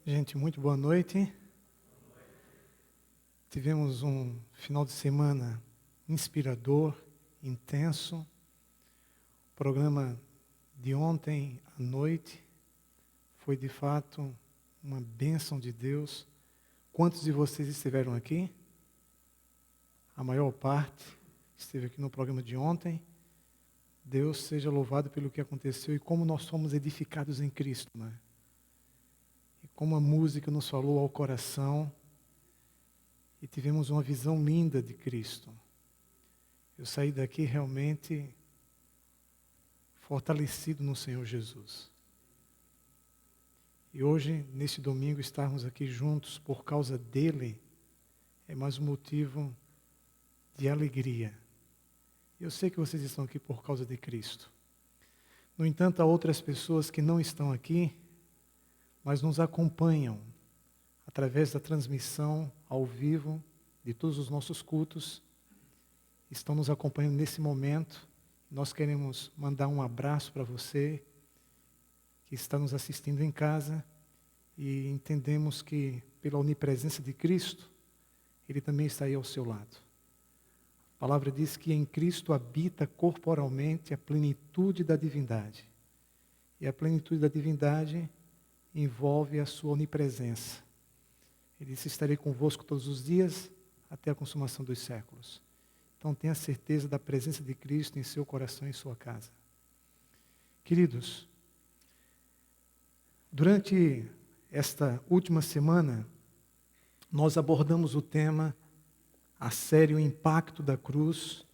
Gente, muito boa noite. Tivemos um final de semana inspirador, intenso. O programa de ontem à noite foi de fato uma bênção de Deus. Quantos de vocês estiveram aqui? A maior parte esteve aqui no programa de ontem. Deus seja louvado pelo que aconteceu e como nós somos edificados em Cristo, né? E como a música nos falou ao coração. E tivemos uma visão linda de Cristo. Eu saí daqui realmente fortalecido no Senhor Jesus. E hoje, neste domingo, estarmos aqui juntos por causa dEle, é mais um motivo de alegria. Eu sei que vocês estão aqui por causa de Cristo. No entanto, há outras pessoas que não estão aqui, mas nos acompanham através da transmissão ao vivo de todos os nossos cultos, estão nos acompanhando nesse momento. Nós queremos mandar um abraço para você que está nos assistindo em casa e entendemos que pela onipresença de Cristo, Ele também está aí ao seu lado. A palavra diz que em Cristo habita corporalmente a plenitude da divindade. E a plenitude da divindade envolve a sua onipresença. Ele disse: estarei convosco todos os dias, até a consumação dos séculos. Então tenha certeza da presença de Cristo em seu coração e em sua casa. Queridos, durante esta última semana, nós abordamos o tema, a sério, o impacto da cruz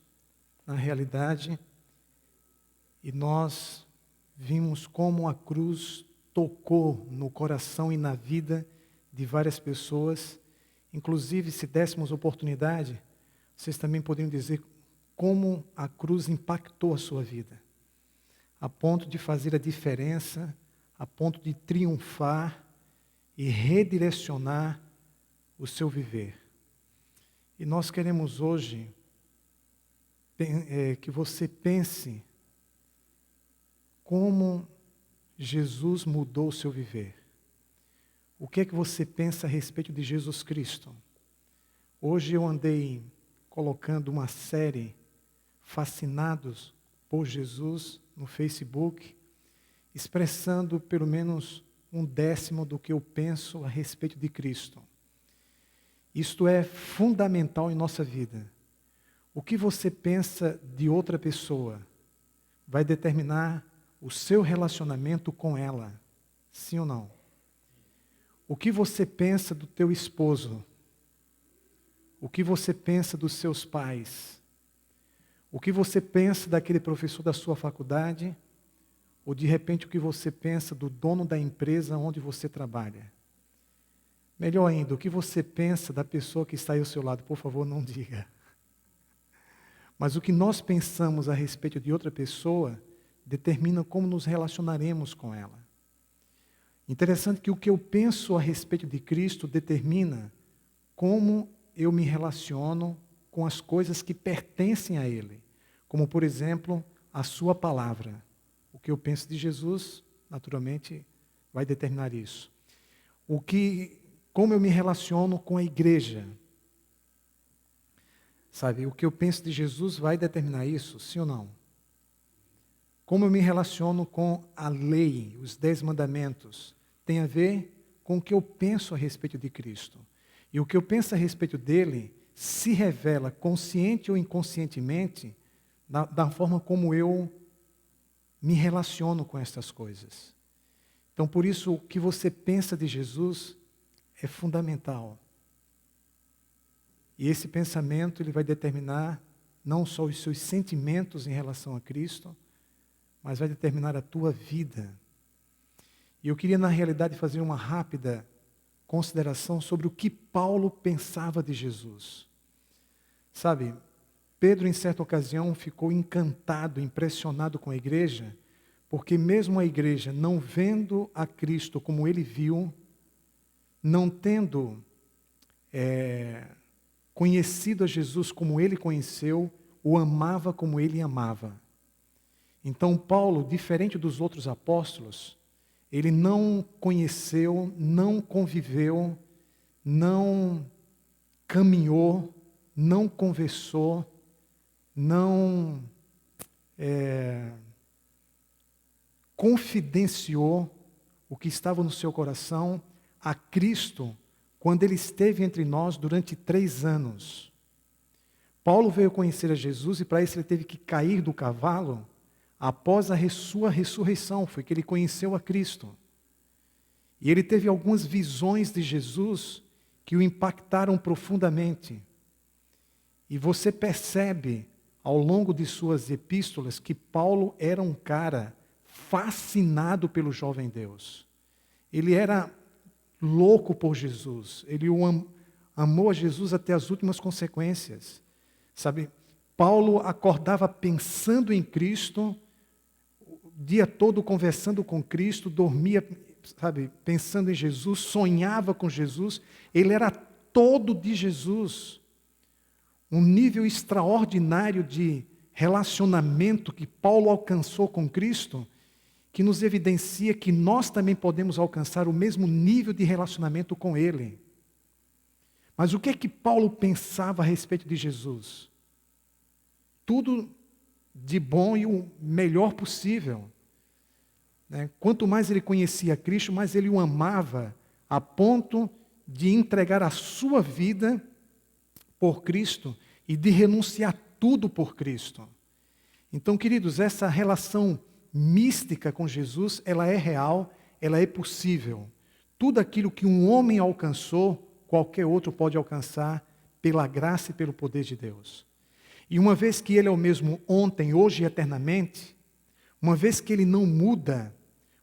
na realidade, e nós vimos como a cruz tocou no coração e na vida de várias pessoas. Inclusive, se dessemos oportunidade, vocês também poderiam dizer como a cruz impactou a sua vida, a ponto de fazer a diferença, a ponto de triunfar e redirecionar o seu viver. E nós queremos hoje que você pense como Jesus mudou o seu viver. O que é que você pensa a respeito de Jesus Cristo? Hoje eu andei colocando uma série Fascinados por Jesus no Facebook, expressando pelo menos 1/10 do que eu penso a respeito de Cristo. Isto é fundamental em nossa vida. O que você pensa de outra pessoa vai determinar o seu relacionamento com ela, sim ou não? O que você pensa do teu esposo? O que você pensa dos seus pais? O que você pensa daquele professor da sua faculdade? Ou de repente o que você pensa do dono da empresa onde você trabalha? Melhor ainda, o que você pensa da pessoa que está aí ao seu lado? Por favor, não diga. Mas o que nós pensamos a respeito de outra pessoa determina como nos relacionaremos com ela. Interessante que o que eu penso a respeito de Cristo determina como eu me relaciono com as coisas que pertencem a Ele. Como, por exemplo, a sua palavra. O que eu penso de Jesus, naturalmente, vai determinar isso. Como eu me relaciono com a igreja. Sabe, o que eu penso de Jesus vai determinar isso, sim ou não? Como eu me relaciono com a lei, os 10 mandamentos, tem a ver com o que eu penso a respeito de Cristo. E o que eu penso a respeito dele se revela, consciente ou inconscientemente, da forma como eu me relaciono com estas coisas. Então, por isso, o que você pensa de Jesus é fundamental. E esse pensamento ele vai determinar não só os seus sentimentos em relação a Cristo, mas vai determinar a tua vida. E eu queria, na realidade, fazer uma rápida consideração sobre o que Paulo pensava de Jesus. Sabe, Pedro, em certa ocasião, ficou encantado, impressionado com a igreja, porque mesmo a igreja não vendo a Cristo como ele viu, não tendo conhecido a Jesus como ele conheceu, o amava como ele amava. Então Paulo, diferente dos outros apóstolos, ele não conheceu, não conviveu, não caminhou, não conversou, não confidenciou o que estava no seu coração a Cristo quando ele esteve entre nós durante 3 anos. Paulo veio conhecer a Jesus e para isso ele teve que cair do cavalo após a sua ressurreição, foi que ele conheceu a Cristo. E ele teve algumas visões de Jesus que o impactaram profundamente. E você percebe ao longo de suas epístolas que Paulo era um cara fascinado pelo jovem Deus. Ele era louco por Jesus. Ele amou a Jesus até as últimas consequências. Sabe, Paulo acordava pensando em Cristo, o dia todo conversando com Cristo, dormia, sabe, pensando em Jesus, sonhava com Jesus. Ele era todo de Jesus. Um nível extraordinário de relacionamento que Paulo alcançou com Cristo, que nos evidencia que nós também podemos alcançar o mesmo nível de relacionamento com Ele. Mas o que é que Paulo pensava a respeito de Jesus? Tudo de bom e o melhor possível. Quanto mais ele conhecia Cristo, mais ele o amava, a ponto de entregar a sua vida por Cristo e de renunciar tudo por Cristo. Então, queridos, essa relação mística com Jesus, ela é real, ela é possível. Tudo aquilo que um homem alcançou, qualquer outro pode alcançar pela graça e pelo poder de Deus. E uma vez que Ele é o mesmo ontem, hoje e eternamente, uma vez que Ele não muda,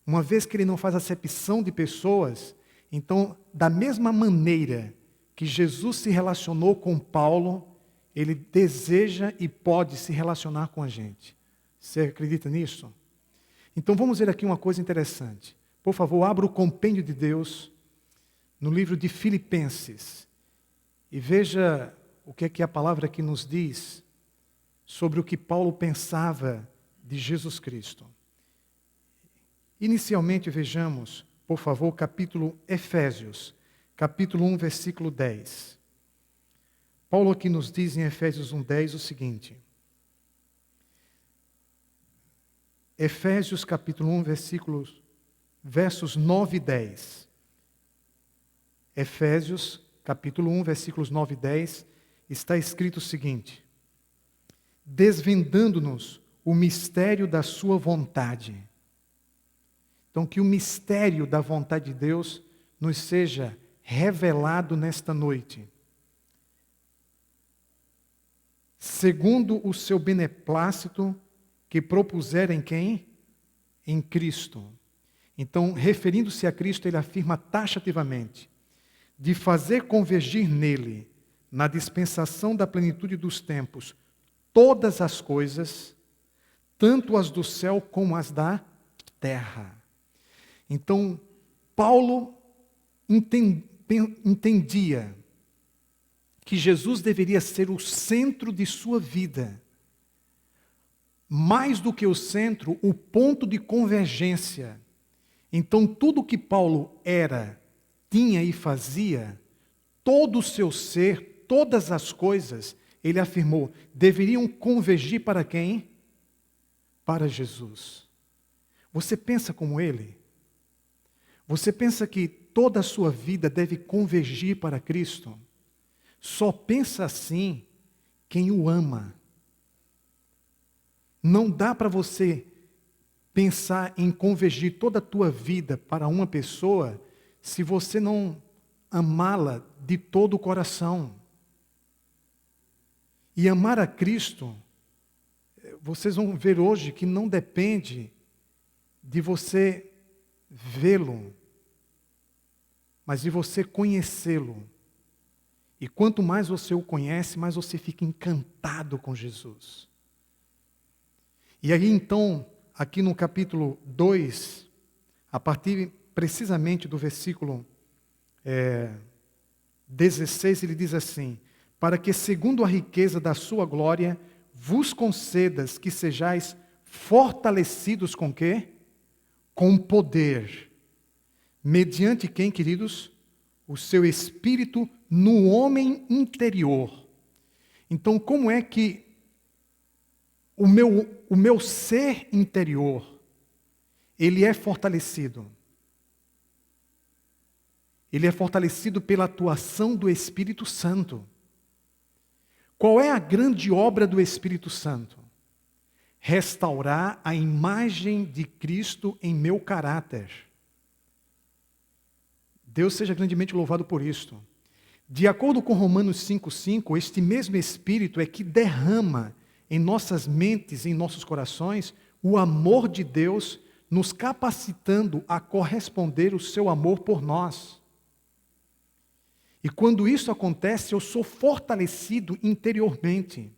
uma vez que Ele não faz acepção de pessoas, então, da mesma maneira que Jesus se relacionou com Paulo, Ele deseja e pode se relacionar com a gente. Você acredita nisso? Então vamos ver aqui uma coisa interessante. Por favor, abra o compêndio de Deus no livro de Filipenses e veja o que é que a palavra aqui nos diz sobre o que Paulo pensava de Jesus Cristo. Inicialmente vejamos, por favor, Efésios, capítulo 1, versículo 10. Paulo aqui nos diz em Efésios 1:10 o seguinte. Efésios capítulo 1, versos 9 e 10. Efésios capítulo 1, versículos 9 e 10, está escrito o seguinte: desvendando-nos o mistério da sua vontade. Então, que o mistério da vontade de Deus nos seja revelado nesta noite. Segundo o seu beneplácito, que propuseram em quem? Em Cristo. Então, referindo-se a Cristo, ele afirma taxativamente, de fazer convergir nele, na dispensação da plenitude dos tempos, todas as coisas, tanto as do céu como as da terra. Então, Paulo entendia que Jesus deveria ser o centro de sua vida. Mais do que o centro, o ponto de convergência. Então, tudo que Paulo era, tinha e fazia, todo o seu ser, todas as coisas, ele afirmou, deveriam convergir para quem? Para Jesus. Você pensa como ele? Você pensa que toda a sua vida deve convergir para Cristo? Só pensa assim quem o ama. Não dá para você pensar em convergir toda a tua vida para uma pessoa se você não amá-la de todo o coração. E amar a Cristo, vocês vão ver hoje que não depende de você vê-lo, mas de você conhecê-lo. E quanto mais você o conhece, mais você fica encantado com Jesus. E aí então, aqui no capítulo 2, a partir precisamente do versículo 16, ele diz assim: para que segundo a riqueza da sua glória, vos concedas que sejais fortalecidos com quê? Com poder. Mediante quem, queridos? O seu espírito no homem interior. Então, como é que o meu ser interior, ele é fortalecido? Ele é fortalecido pela atuação do Espírito Santo. Qual é a grande obra do Espírito Santo? Restaurar a imagem de Cristo em meu caráter. Deus seja grandemente louvado por isto. De acordo com Romanos 5,5, este mesmo Espírito é que derrama em nossas mentes, em nossos corações, o amor de Deus, nos capacitando a corresponder o seu amor por nós. E quando isso acontece, eu sou fortalecido interiormente.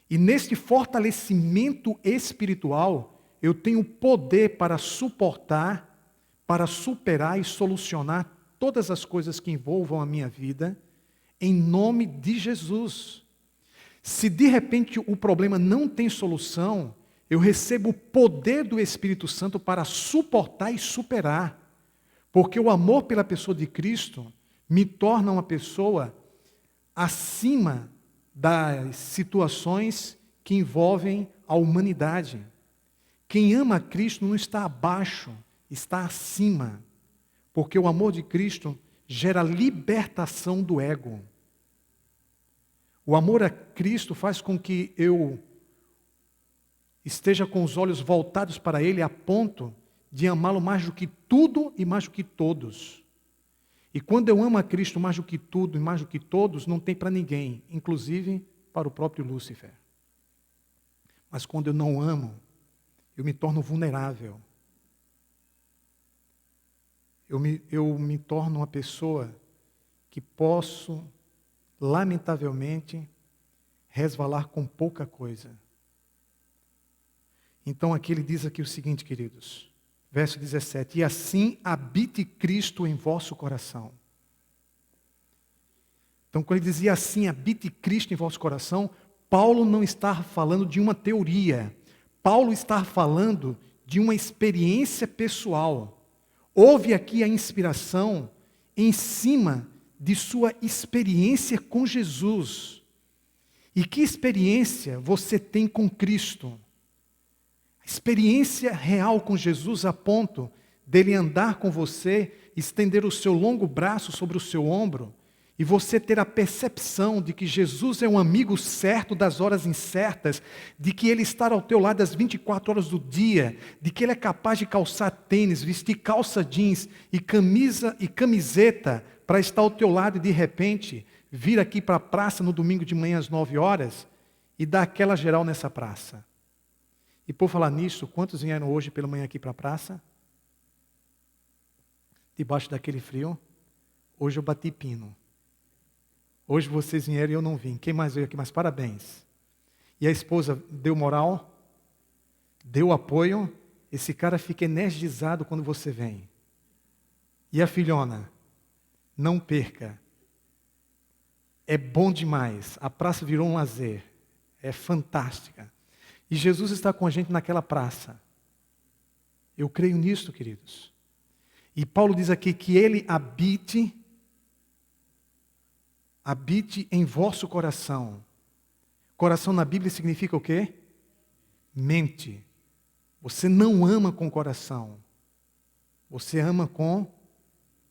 E neste fortalecimento espiritual, eu tenho poder para suportar, para superar e solucionar todas as coisas que envolvam a minha vida, em nome de Jesus. Se de repente o problema não tem solução, eu recebo o poder do Espírito Santo para suportar e superar. Porque o amor pela pessoa de Cristo me torna uma pessoa acima das situações que envolvem a humanidade. Quem ama a Cristo não está abaixo, está acima. Porque o amor de Cristo gera libertação do ego. O amor a Cristo faz com que eu esteja com os olhos voltados para Ele a ponto de amá-lo mais do que tudo e mais do que todos. E quando eu amo a Cristo mais do que tudo e mais do que todos, não tem para ninguém, inclusive para o próprio Lúcifer. Mas quando eu não amo, eu me torno vulnerável. Eu me torno uma pessoa que posso, lamentavelmente, resvalar com pouca coisa. Então aqui ele diz aqui o seguinte, queridos, verso 17, e assim habite Cristo em vosso coração. Então quando ele dizia assim, habite Cristo em vosso coração, Paulo não está falando de uma teoria. Paulo está falando de uma experiência pessoal. Houve aqui a inspiração em cima de sua experiência com Jesus. E que experiência você tem com Cristo? Experiência real com Jesus a ponto dele andar com você, estender o seu longo braço sobre o seu ombro e você ter a percepção de que Jesus é um amigo certo das horas incertas, de que Ele está ao teu lado às 24 horas do dia, de que Ele é capaz de calçar tênis, vestir calça jeans e camisa e camiseta para estar ao teu lado e de repente vir aqui para a praça no domingo de manhã às 9 horas e dar aquela geral nessa praça. E por falar nisso, quantos vieram hoje pela manhã aqui para a praça? Debaixo daquele frio? Hoje eu bati pino. Hoje vocês vieram e eu não vim. Quem mais veio aqui? Mas parabéns. E a esposa deu moral? Deu apoio? Esse cara fica energizado quando você vem. E a filhona? Não perca. É bom demais. A praça virou um lazer. É fantástica. E Jesus está com a gente naquela praça. Eu creio nisso, queridos. E Paulo diz aqui que Ele habite em vosso coração. Coração na Bíblia significa o quê? Mente. Você não ama com o coração. Você ama com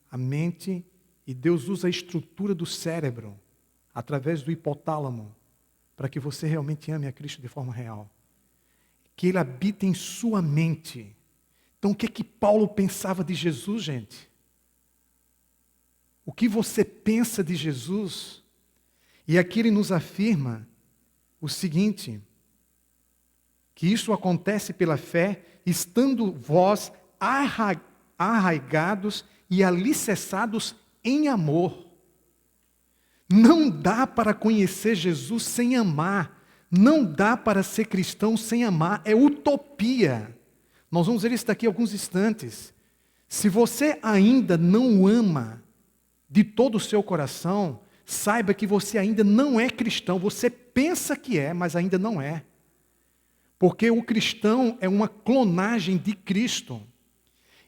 a mente e Deus usa a estrutura do cérebro, através do hipotálamo, para que você realmente ame a Cristo de forma real. Que Ele habita em sua mente. Então o que é que Paulo pensava de Jesus, gente? O que você pensa de Jesus? E aqui ele nos afirma o seguinte, que isso acontece pela fé, estando vós arraigados e alicerçados em amor. Não dá para conhecer Jesus sem amar. Não dá para ser cristão sem amar. É utopia. Nós vamos ver isso daqui a alguns instantes. Se você ainda não ama de todo o seu coração, saiba que você ainda não é cristão. Você pensa que é, mas ainda não é. Porque o cristão é uma clonagem de Cristo.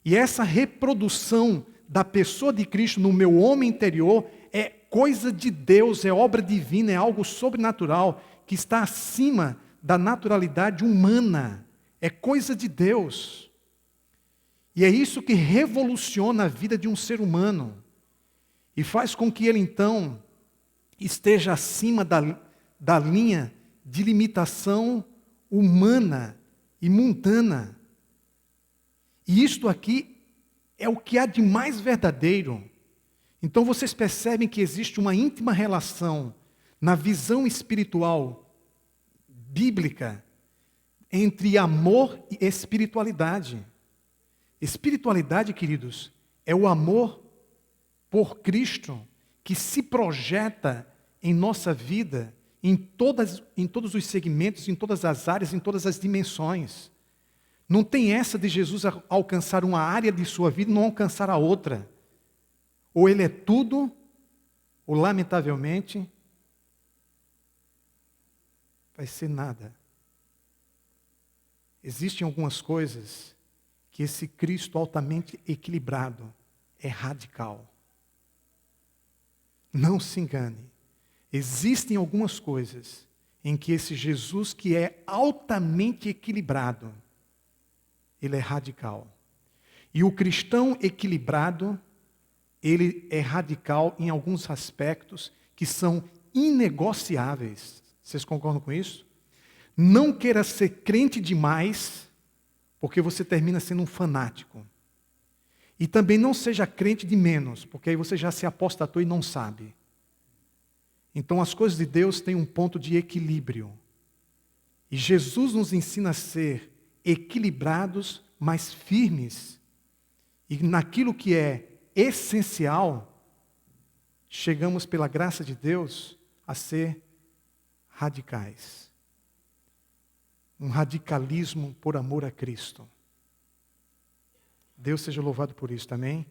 E essa reprodução da pessoa de Cristo no meu homem interior é coisa de Deus, é obra divina, é algo sobrenatural que está acima da naturalidade humana. É coisa de Deus. E é isso que revoluciona a vida de um ser humano. E faz com que ele, então, esteja acima da linha de limitação humana e mundana. E isto aqui é o que há de mais verdadeiro. Então vocês percebem que existe uma íntima relação na visão espiritual bíblica entre amor e espiritualidade. Espiritualidade, queridos, é o amor por Cristo que se projeta em nossa vida, em todos os segmentos, em todas as áreas, em todas as dimensões. Não tem essa de Jesus alcançar uma área de sua vida e não alcançar a outra. Ou ele é tudo, ou lamentavelmente, vai ser nada. Existem algumas coisas que esse Cristo altamente equilibrado é radical. Não se engane. Existem algumas coisas em que esse Jesus que é altamente equilibrado, ele é radical. E o cristão equilibrado, ele é radical em alguns aspectos que são inegociáveis. Vocês concordam com isso? Não queira ser crente demais, porque você termina sendo um fanático. E também não seja crente de menos, porque aí você já se apostatou e não sabe. Então as coisas de Deus têm um ponto de equilíbrio. E Jesus nos ensina a ser equilibrados, mas firmes. E naquilo que é essencial, chegamos pela graça de Deus a ser radicais. Um radicalismo por amor a Cristo. Deus seja louvado por isso, amém?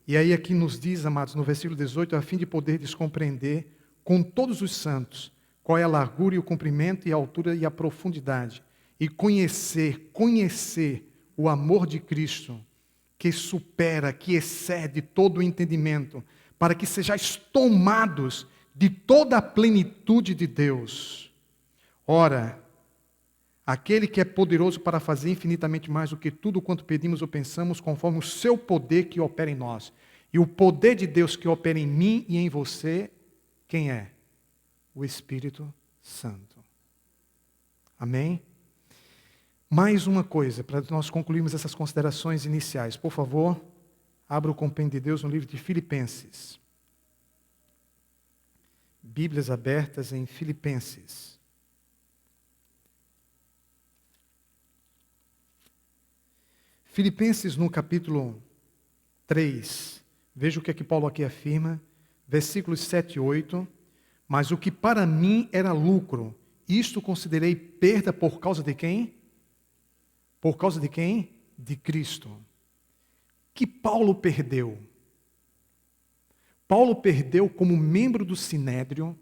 E aí aqui nos diz, amados, no versículo 18, a fim de poderdes compreender com todos os santos qual é a largura e o comprimento e a altura e a profundidade, e conhecer o amor de Cristo, que supera, que excede todo o entendimento, para que sejais tomados de toda a plenitude de Deus. Ora, aquele que é poderoso para fazer infinitamente mais do que tudo quanto pedimos ou pensamos, conforme o seu poder que opera em nós. E o poder de Deus que opera em mim e em você, quem é? O Espírito Santo. Amém? Mais uma coisa, para nós concluirmos essas considerações iniciais. Por favor, abra o compêndio de Deus no livro de Filipenses. Bíblias abertas em Filipenses. Filipenses no capítulo 3, veja o que é que Paulo aqui afirma, versículos 7 e 8. Mas o que para mim era lucro, isto considerei perda por causa de quem? Por causa de quem? De Cristo. Que Paulo perdeu? Paulo perdeu como membro do Sinédrio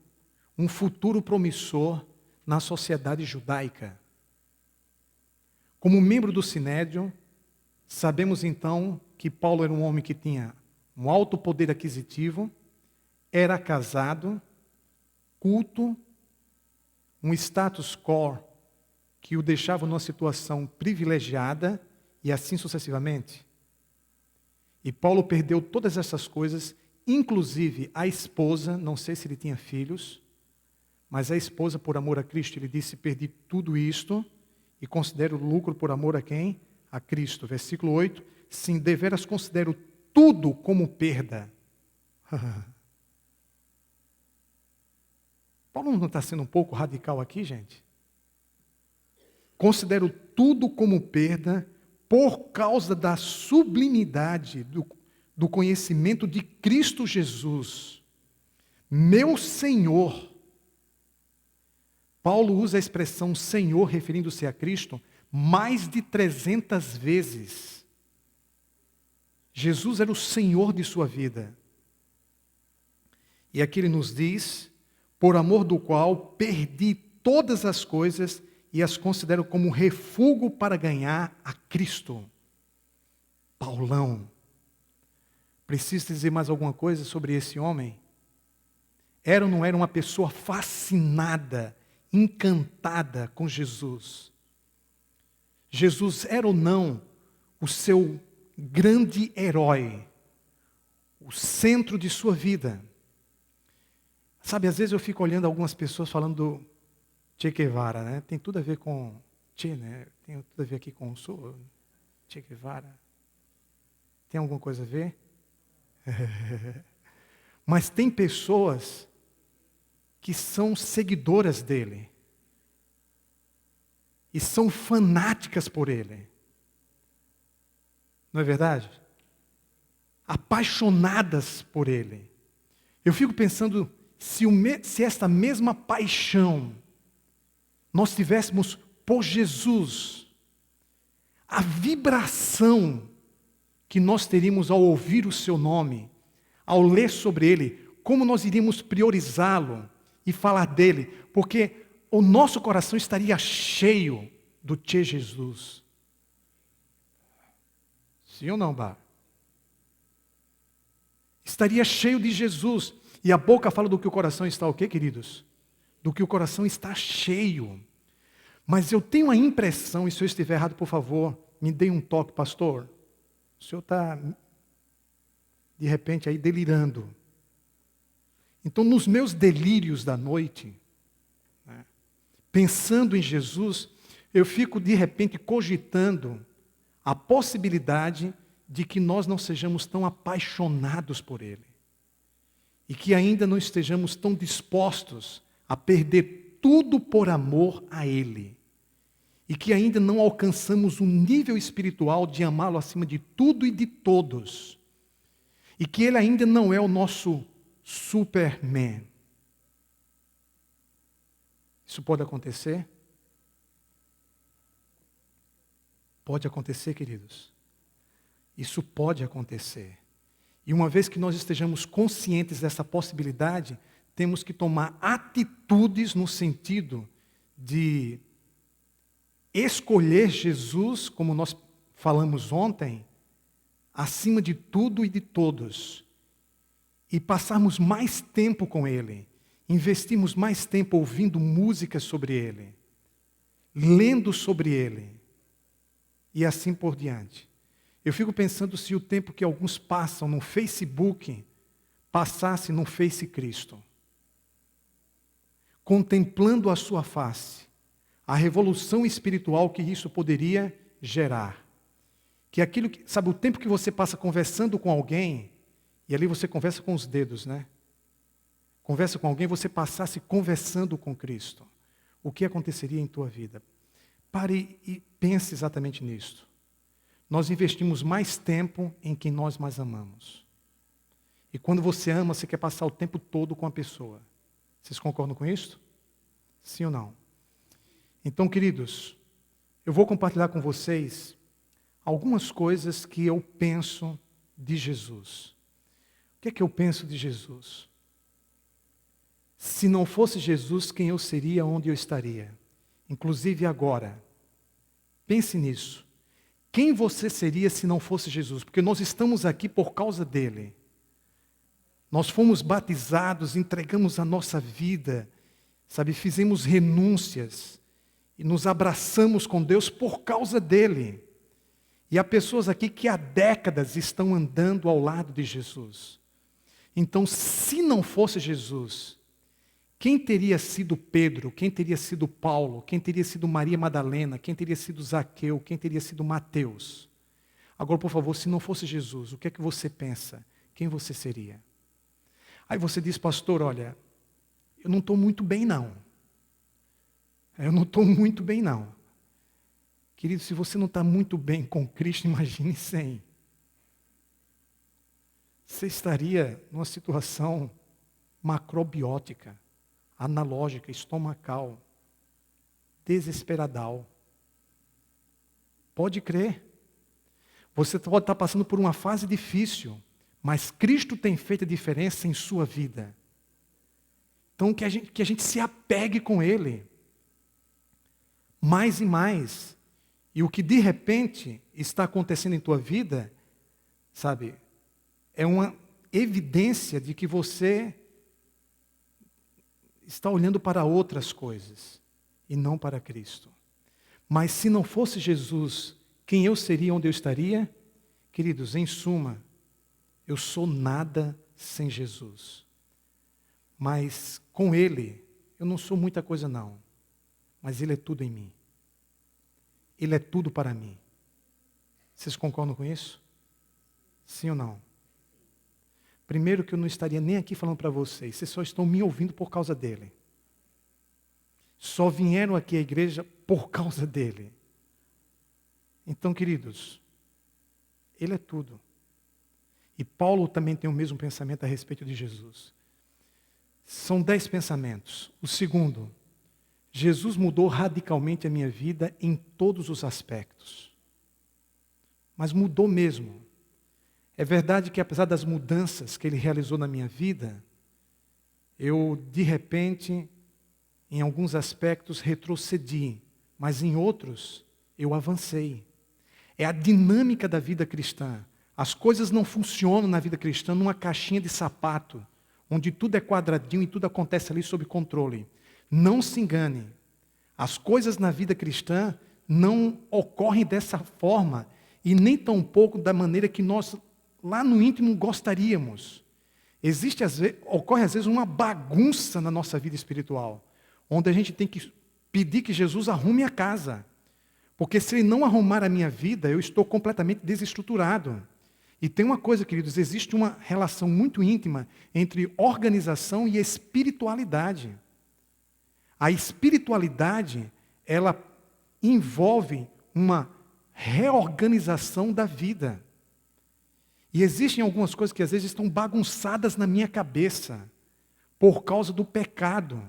um futuro promissor na sociedade judaica. Como membro do Sinédrio, sabemos então que Paulo era um homem que tinha um alto poder aquisitivo, era casado, culto, um status quo que o deixava numa situação privilegiada e assim sucessivamente. E Paulo perdeu todas essas coisas, inclusive a esposa, não sei se ele tinha filhos, mas a esposa, por amor a Cristo, ele disse, perdi tudo isto e considero lucro por amor a quem? A Cristo. Versículo 8, sim, deveras considero tudo como perda. Paulo não está sendo um pouco radical aqui, gente? Considero tudo como perda por causa da sublimidade do conhecimento de Cristo Jesus, meu Senhor. Paulo usa a expressão Senhor, referindo-se a Cristo, mais de 300 vezes. Jesus era o Senhor de sua vida. E aqui ele nos diz, por amor do qual perdi todas as coisas e as considero como refúgio para ganhar a Cristo. Paulão. Preciso dizer mais alguma coisa sobre esse homem? Era ou não era uma pessoa fascinada, encantada com Jesus? Jesus era ou não o seu grande herói, o centro de sua vida? Sabe, às vezes eu fico olhando algumas pessoas falando do Che Guevara, né? Tem tudo a ver com Che, né? Tem tudo a ver aqui com o Che Guevara. Tem alguma coisa a ver? Mas tem pessoas que são seguidoras dele e são fanáticas por ele. Não é verdade? Apaixonadas por ele. Eu fico pensando, se esta mesma paixão nós tivéssemos por Jesus, a vibração que nós teríamos ao ouvir o seu nome, ao ler sobre ele, como nós iríamos priorizá-lo e falar dele, porque o nosso coração estaria cheio do Che Jesus. Sim ou não, Bar? Estaria cheio de Jesus. E a boca fala do que o coração está o quê, queridos? Do que o coração está cheio. Mas eu tenho a impressão, e se eu estiver errado, por favor, me dê um toque, pastor. O senhor está, de repente, aí delirando. Então, nos meus delírios da noite, né, pensando em Jesus, eu fico, de repente, cogitando a possibilidade de que nós não sejamos tão apaixonados por Ele. E que ainda não estejamos tão dispostos a perder tudo por amor a Ele. E que ainda não alcançamos um nível espiritual de amá-lo acima de tudo e de todos. E que Ele ainda não é o nosso Superman. Isso pode acontecer? Pode acontecer, queridos. Isso pode acontecer. E uma vez que nós estejamos conscientes dessa possibilidade, temos que tomar atitudes no sentido de escolher Jesus, como nós falamos ontem, acima de tudo e de todos. E passarmos mais tempo com Ele. Investirmos mais tempo ouvindo músicas sobre Ele. Lendo sobre Ele. E assim por diante. Eu fico pensando se o tempo que alguns passam no Facebook passasse no Face Cristo. Contemplando a sua face. A revolução espiritual que isso poderia gerar. Que aquilo que, sabe, o tempo que você passa conversando com alguém, e ali você conversa com os dedos, né? Conversa com alguém, você passasse conversando com Cristo. O que aconteceria em tua vida? Pare e pense exatamente nisso. Nós investimos mais tempo em quem nós mais amamos. E quando você ama, você quer passar o tempo todo com a pessoa. Vocês concordam com isso? Sim ou não? Então, queridos, eu vou compartilhar com vocês algumas coisas que eu penso de Jesus. O que é que eu penso de Jesus? Se não fosse Jesus, quem eu seria, onde eu estaria? Inclusive agora. Pense nisso. Quem você seria se não fosse Jesus? Porque nós estamos aqui por causa dele. Nós fomos batizados, entregamos a nossa vida, sabe, fizemos renúncias e nos abraçamos com Deus por causa dele. E há pessoas aqui que há décadas estão andando ao lado de Jesus. Então, se não fosse Jesus, quem teria sido Pedro? Quem teria sido Paulo? Quem teria sido Maria Madalena? Quem teria sido Zaqueu? Quem teria sido Mateus? Agora, por favor, se não fosse Jesus, o que é que você pensa? Quem você seria? Aí você diz, pastor, olha, eu não estou muito bem não. Eu não estou muito bem não. Querido, se você não está muito bem com Cristo, imagine sem. Você estaria numa situação macrobiótica, analógica, estomacal, desesperadal. Pode crer. Você pode estar passando por uma fase difícil, mas Cristo tem feito a diferença em sua vida. Então que a gente se apegue com Ele. Mais e mais. E o que de repente está acontecendo em tua vida Sabe? É uma evidência de que você está olhando para outras coisas e não para Cristo. Mas se não fosse Jesus, quem eu seria, onde eu estaria? Queridos, em suma, eu sou nada sem Jesus. Mas com Ele, eu não sou muita coisa não. Mas Ele é tudo em mim. Ele é tudo para mim. Vocês concordam com isso? Sim ou não? Primeiro que eu não estaria nem aqui falando para vocês só estão me ouvindo por causa dele. Só vieram aqui à igreja por causa dele. Então, queridos, ele é tudo. E Paulo também tem o mesmo pensamento a respeito de Jesus. São 10 pensamentos. O segundo, Jesus mudou radicalmente a minha vida em todos os aspectos. Mas mudou mesmo. É verdade que apesar das mudanças que ele realizou na minha vida, eu, de repente, em alguns aspectos retrocedi, mas em outros eu avancei. É a dinâmica da vida cristã. As coisas não funcionam na vida cristã numa caixinha de sapato, onde tudo é quadradinho e tudo acontece ali sob controle. Não se engane. As coisas na vida cristã não ocorrem dessa forma e nem tampouco da maneira que nós lá no íntimo gostaríamos. Ocorre às vezes uma bagunça na nossa vida espiritual, onde a gente tem que pedir que Jesus arrume a casa. Porque se Ele não arrumar a minha vida, eu estou completamente desestruturado. E tem uma coisa, queridos, existe uma relação muito íntima entre organização e espiritualidade. A espiritualidade, ela envolve uma reorganização da vida. E existem algumas coisas que às vezes estão bagunçadas na minha cabeça por causa do pecado.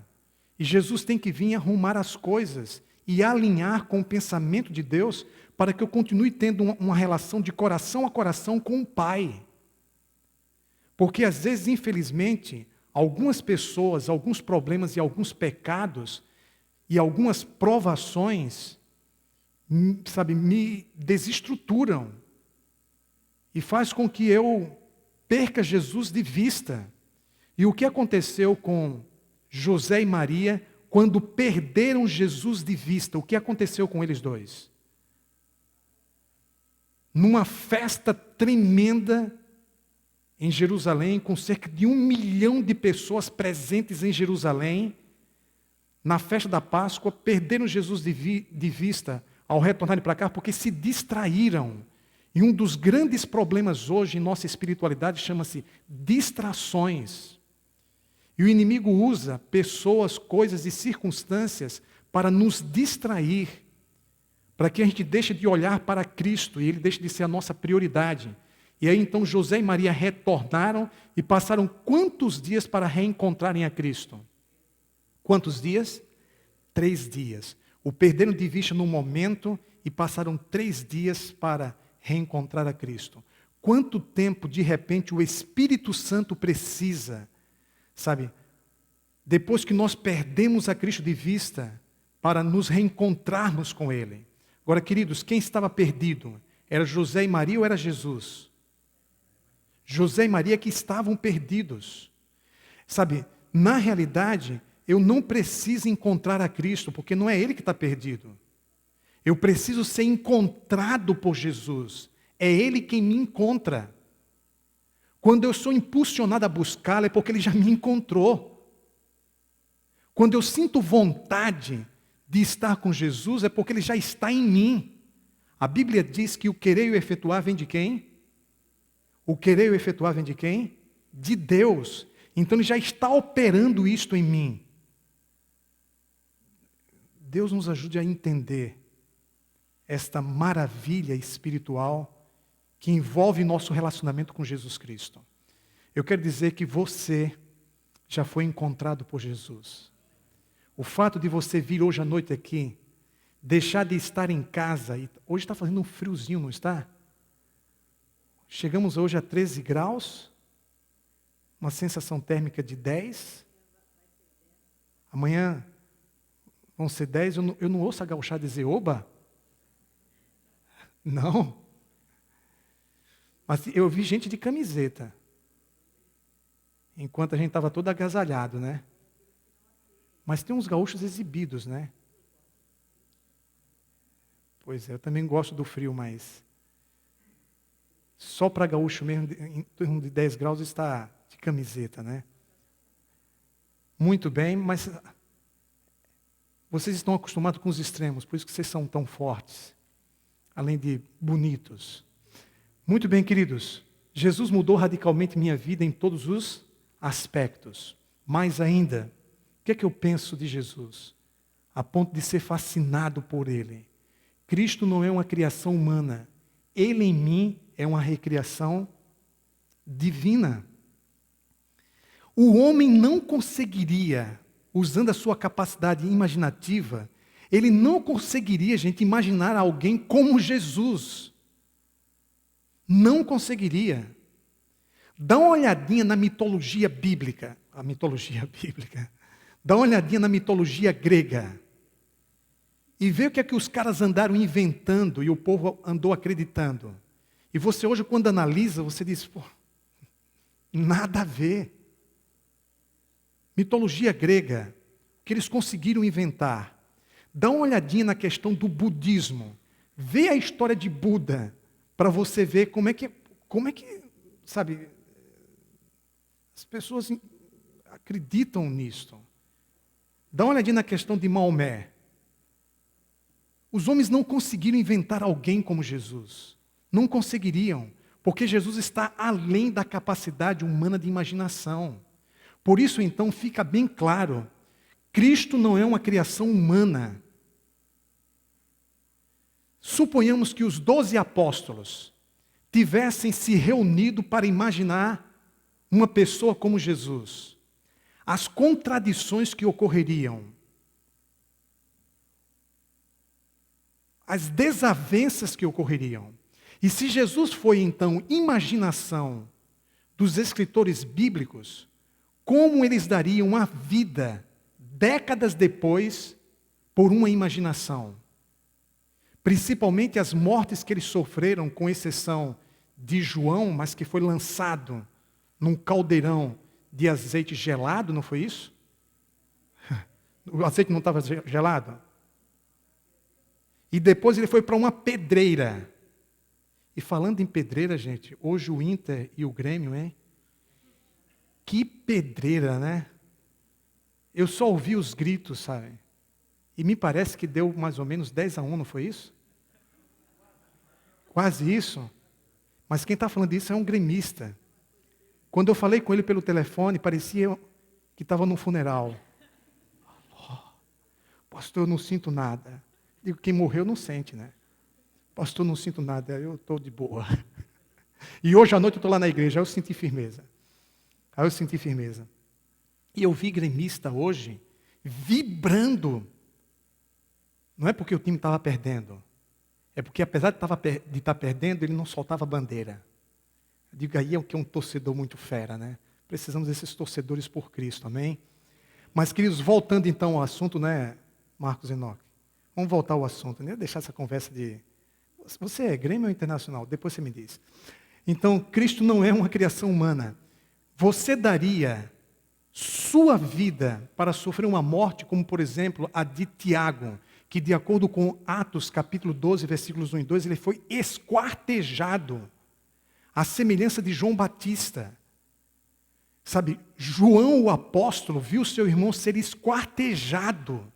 E Jesus tem que vir arrumar as coisas e alinhar com o pensamento de Deus para que eu continue tendo uma relação de coração a coração com o Pai. Porque às vezes, infelizmente, algumas pessoas, alguns problemas e alguns pecados e algumas provações, me desestruturam. E faz com que eu perca Jesus de vista. E o que aconteceu com José e Maria quando perderam Jesus de vista? O que aconteceu com eles dois? Numa festa tremenda em Jerusalém, com cerca de 1 milhão de pessoas presentes em Jerusalém, na festa da Páscoa, perderam Jesus de vista ao retornarem para cá porque se distraíram. E um dos grandes problemas hoje em nossa espiritualidade chama-se distrações. E o inimigo usa pessoas, coisas e circunstâncias para nos distrair, para que a gente deixe de olhar para Cristo e Ele deixe de ser a nossa prioridade. E aí então José e Maria retornaram e passaram quantos dias para reencontrarem a Cristo? Quantos dias? 3 dias. O perderam de vista no momento e passaram 3 dias para reencontrar a Cristo. Quanto tempo, de repente, o Espírito Santo precisa, sabe, depois que nós perdemos a Cristo de vista, para nos reencontrarmos com Ele. Agora, queridos, quem estava perdido? Era José e Maria ou era Jesus? José e Maria que estavam perdidos. Sabe, na realidade, eu não preciso encontrar a Cristo, porque não é Ele que está perdido. Eu preciso ser encontrado por Jesus. É Ele quem me encontra. Quando eu sou impulsionado a buscá-lo, é porque Ele já me encontrou. Quando eu sinto vontade de estar com Jesus, é porque Ele já está em mim. A Bíblia diz que o querer e o efetuar vem de quem? O querer e o efetuar vem de quem? De Deus. Então Ele já está operando isto em mim. Deus nos ajude a entender esta maravilha espiritual que envolve nosso relacionamento com Jesus Cristo. Eu quero dizer que você já foi encontrado por Jesus. O fato de você vir hoje à noite aqui, deixar de estar em casa, e hoje está fazendo um friozinho, não está? Chegamos hoje a 13 graus, uma sensação térmica de 10. Amanhã vão ser 10, eu não ouço a gauchada dizer oba. Não. Mas eu vi gente de camiseta. Enquanto a gente estava todo agasalhado, né? Mas tem uns gaúchos exibidos, né? Pois é, eu também gosto do frio, mas só para gaúcho mesmo, em torno de 10 graus, está de camiseta, né? Muito bem, mas vocês estão acostumados com os extremos, por isso que vocês são tão fortes, além de bonitos. Muito bem, queridos, Jesus mudou radicalmente minha vida em todos os aspectos. Mais ainda, o que é que eu penso de Jesus? A ponto de ser fascinado por Ele. Cristo não é uma criação humana. Ele em mim é uma recriação divina. O homem não conseguiria, usando a sua capacidade imaginativa, ele não conseguiria, gente, imaginar alguém como Jesus. Não conseguiria. Dá uma olhadinha na mitologia bíblica. A mitologia bíblica. Dá uma olhadinha na mitologia grega. E vê o que é que os caras andaram inventando e o povo andou acreditando. E você hoje, quando analisa, você diz, pô, nada a ver. Mitologia grega, o que eles conseguiram inventar. Dá uma olhadinha na questão do budismo. Vê a história de Buda, para você ver como é que, sabe, as pessoas acreditam nisto. Dá uma olhadinha na questão de Maomé. Os homens não conseguiram inventar alguém como Jesus. Não conseguiriam, porque Jesus está além da capacidade humana de imaginação. Por isso, então, fica bem claro, Cristo não é uma criação humana. Suponhamos que os 12 apóstolos tivessem se reunido para imaginar uma pessoa como Jesus. As contradições que ocorreriam, as desavenças que ocorreriam. E se Jesus foi, então, imaginação dos escritores bíblicos, como eles dariam a vida, décadas depois, por uma imaginação? Principalmente as mortes que eles sofreram, com exceção de João, mas que foi lançado num caldeirão de azeite gelado, não foi isso? O azeite não estava gelado? E depois ele foi para uma pedreira. E falando em pedreira, gente, hoje o Inter e o Grêmio, hein? Que pedreira, né? Eu só ouvi os gritos, sabe? E me parece que deu mais ou menos 10-1, não foi isso? Quase isso. Mas quem está falando isso é um gremista. Quando eu falei com ele pelo telefone, parecia que estava num funeral. Oh, pastor, eu não sinto nada. Digo, quem morreu não sente, né? Pastor, não sinto nada, eu estou de boa. E hoje à noite eu estou lá na igreja, aí eu senti firmeza. E eu vi gremista hoje vibrando. Não é porque o time estava perdendo. É porque apesar de estar perdendo, ele não soltava bandeira. Eu digo, aí é o que é um torcedor muito fera, né? Precisamos desses torcedores por Cristo, amém? Mas, queridos, voltando então ao assunto, né, Marcos Enoque? Vamos voltar ao assunto, né? Deixar essa conversa de... Você é Grêmio ou Internacional? Depois você me diz. Então, Cristo não é uma criação humana. Você daria sua vida para sofrer uma morte, como por exemplo a de Tiago, que de acordo com Atos capítulo 12, versículos 1 e 2, ele foi esquartejado, à semelhança de João Batista. Sabe, João o apóstolo viu seu irmão ser esquartejado.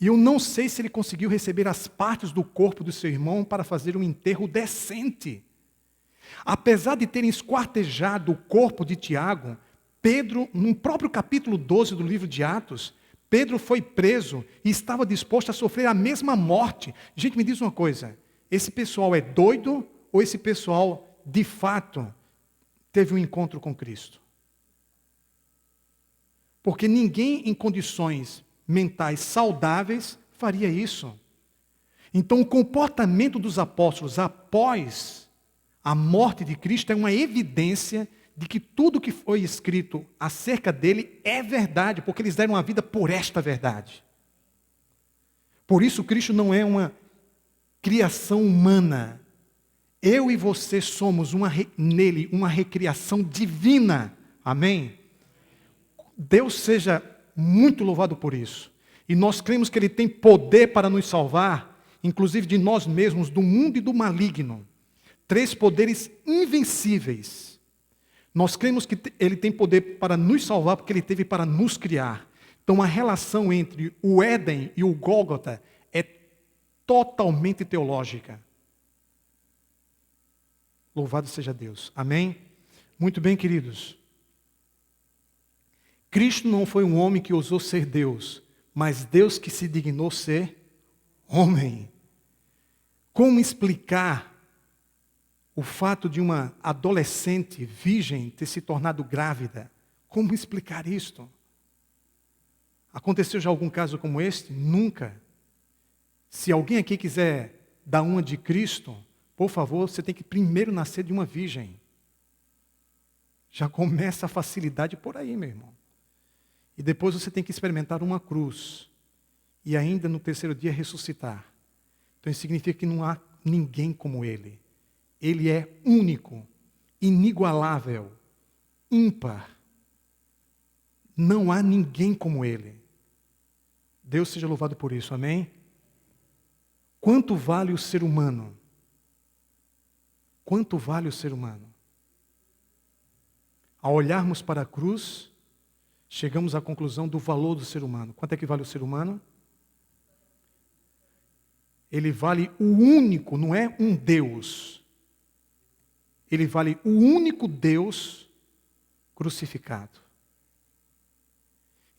E eu não sei se ele conseguiu receber as partes do corpo do seu irmão para fazer um enterro decente. Apesar de terem esquartejado o corpo de Tiago, Pedro, no próprio capítulo 12 do livro de Atos, Pedro foi preso e estava disposto a sofrer a mesma morte. Gente, me diz uma coisa, esse pessoal é doido ou esse pessoal, de fato, teve um encontro com Cristo? Porque ninguém em condições mentais saudáveis faria isso. Então, o comportamento dos apóstolos após a morte de Cristo é uma evidência de que tudo que foi escrito acerca dele é verdade, porque eles deram a vida por esta verdade. Por isso, Cristo não é uma criação humana, Eu e você somos nele uma recriação divina. Amém? Deus seja muito louvado por isso. E nós cremos que Ele tem poder para nos salvar, inclusive de nós mesmos, do mundo e do maligno. 3 poderes invencíveis. Nós cremos que Ele tem poder para nos salvar, porque Ele teve para nos criar. Então a relação entre o Éden e o Gólgota é totalmente teológica. Louvado seja Deus. Amém? Muito bem, queridos. Cristo não foi um homem que ousou ser Deus, mas Deus que se dignou ser homem. Como explicar o fato de uma adolescente virgem ter se tornado grávida? Como explicar isto? Aconteceu já algum caso como este? Nunca. Se alguém aqui quiser dar uma de Cristo, por favor, você tem que primeiro nascer de uma virgem. Já começa a facilidade por aí, meu irmão. E depois você tem que experimentar uma cruz. E ainda no 3º dia ressuscitar. Então isso significa que não há ninguém como Ele. Ele é único, inigualável, ímpar. Não há ninguém como Ele. Deus seja louvado por isso, amém? Quanto vale o ser humano? Quanto vale o ser humano? Ao olharmos para a cruz, chegamos à conclusão do valor do ser humano. Quanto é que vale o ser humano? Ele vale o único, não é um Deus. Ele vale o único Deus crucificado.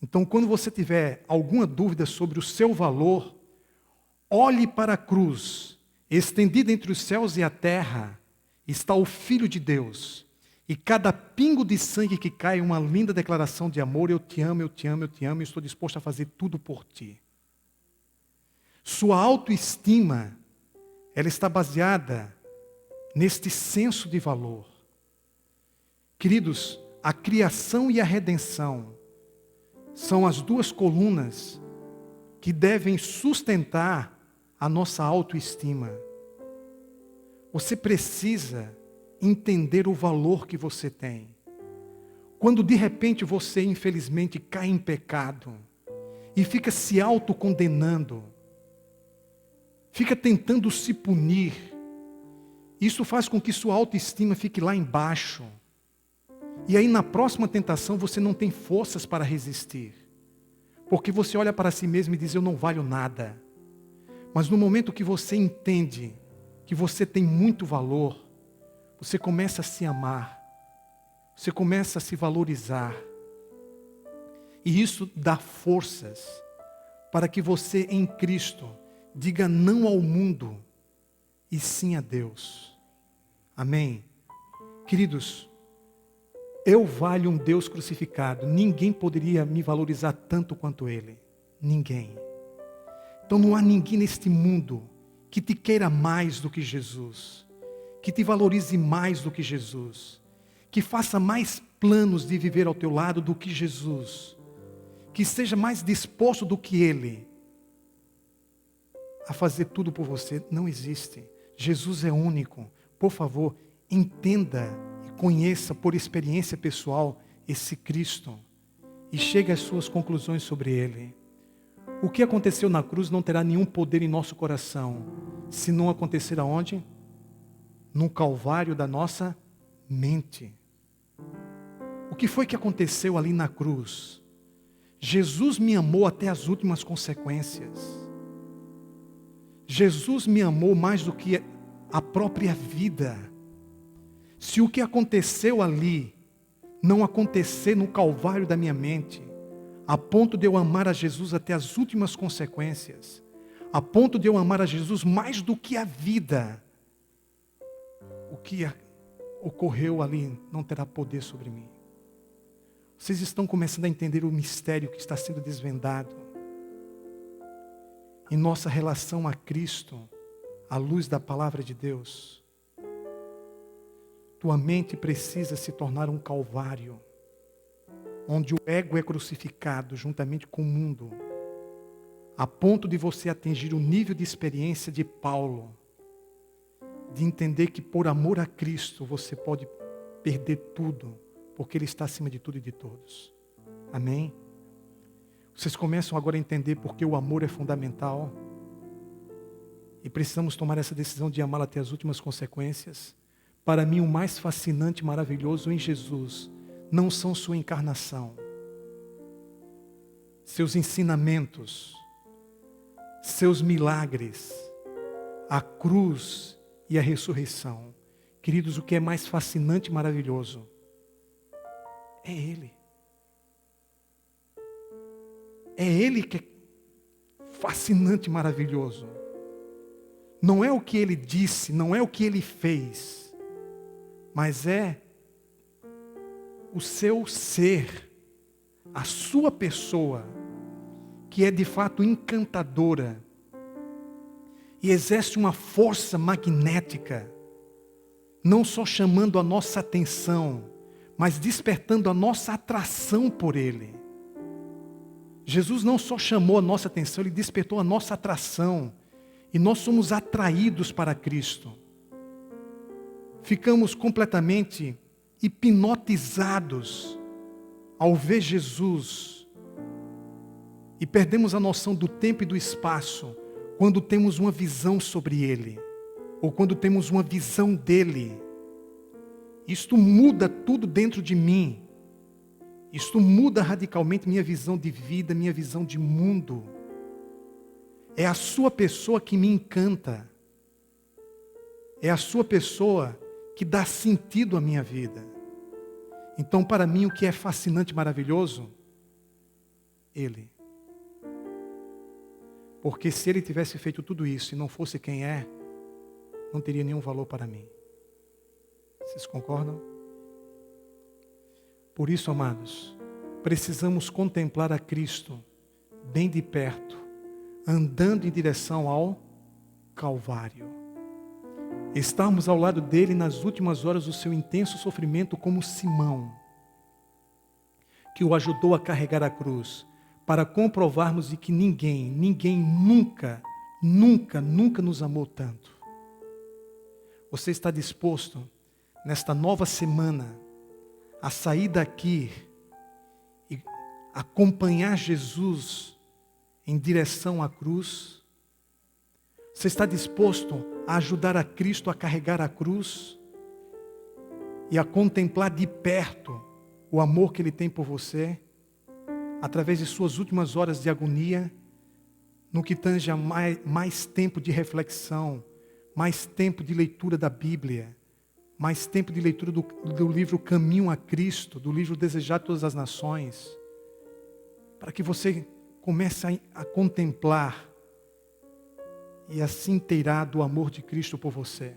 Então, quando você tiver alguma dúvida sobre o seu valor, olhe para a cruz. Estendida entre os céus e a terra, está o Filho de Deus. E cada pingo de sangue que cai é uma linda declaração de amor. Eu te amo, eu te amo, eu te amo, e estou disposto a fazer tudo por ti. Sua autoestima, ela está baseada neste senso de valor. Queridos, a criação e a redenção são as 2 colunas que devem sustentar a nossa autoestima. Você precisa entender o valor que você tem. Quando de repente você, infelizmente, cai em pecado e fica se autocondenando, fica tentando se punir, isso faz com que sua autoestima fique lá embaixo. E aí na próxima tentação você não tem forças para resistir. Porque você olha para si mesmo e diz, eu não valho nada. Mas no momento que você entende que você tem muito valor, você começa a se amar. Você começa a se valorizar. E isso dá forças para que você em Cristo diga não ao mundo e sim a Deus. Amém? Queridos, eu valho um Deus crucificado. Ninguém poderia me valorizar tanto quanto Ele. Ninguém. Então não há ninguém neste mundo que te queira mais do que Jesus. Que te valorize mais do que Jesus. Que faça mais planos de viver ao teu lado do que Jesus. Que seja mais disposto do que Ele a fazer tudo por você. Não existe. Jesus é único. Por favor, entenda e conheça por experiência pessoal esse Cristo. E chegue às suas conclusões sobre Ele. O que aconteceu na cruz não terá nenhum poder em nosso coração, se não acontecer aonde? No Calvário da nossa mente. O que foi que aconteceu ali na cruz? Jesus me amou até as últimas consequências. Jesus me amou mais do que a própria vida. Se o que aconteceu ali não acontecer no Calvário da minha mente, a ponto de eu amar a Jesus até as últimas consequências, a ponto de eu amar a Jesus mais do que a vida, o que ocorreu ali não terá poder sobre mim. Vocês estão começando a entender o mistério que está sendo desvendado em nossa relação a Cristo, à luz da palavra de Deus. Tua mente precisa se tornar um calvário, onde o ego é crucificado juntamente com o mundo, a ponto de você atingir o nível de experiência de Paulo, de entender que por amor a Cristo você pode perder tudo, porque Ele está acima de tudo e de todos. Amém? Vocês começam agora a entender porque o amor é fundamental. E precisamos tomar essa decisão de amá-lo até as últimas consequências. Para mim, o mais fascinante e maravilhoso em Jesus não são sua encarnação, seus ensinamentos, seus milagres, a cruz e a ressurreição. Queridos, o que é mais fascinante e maravilhoso é Ele. É Ele que é fascinante e maravilhoso. Não é o que Ele disse, não é o que Ele fez, mas é o seu ser, a sua pessoa, que é de fato encantadora e exerce uma força magnética, não só chamando a nossa atenção, mas despertando a nossa atração por Ele. Jesus não só chamou a nossa atenção, Ele despertou a nossa atração. E nós somos atraídos para Cristo. Ficamos completamente hipnotizados ao ver Jesus. E perdemos a noção do tempo e do espaço quando temos uma visão sobre Ele. Ou quando temos uma visão dEle. Isto muda tudo dentro de mim. Isto muda radicalmente minha visão de vida, minha visão de mundo. É a sua pessoa que me encanta. É a sua pessoa que dá sentido à minha vida. Então, para mim, o que é fascinante e maravilhoso? Ele. Porque se Ele tivesse feito tudo isso e não fosse quem é, não teria nenhum valor para mim. Vocês concordam? Por isso, amados, precisamos contemplar a Cristo bem de perto, andando em direção ao Calvário. Estarmos ao lado dele nas últimas horas do seu intenso sofrimento, como Simão, que o ajudou a carregar a cruz, para comprovarmos de que ninguém nunca nos amou tanto. Você está disposto, nesta nova semana, a sair daqui e acompanhar Jesus em direção à cruz? Você está disposto a ajudar a Cristo a carregar a cruz? E a contemplar de perto o amor que Ele tem por você? Através de suas últimas horas de agonia, no que tange a mais tempo de reflexão, mais tempo de leitura da Bíblia, mais tempo de leitura do livro Caminho a Cristo, do livro Desejar Todas as Nações, para que você comece a contemplar e a se inteirar do amor de Cristo por você.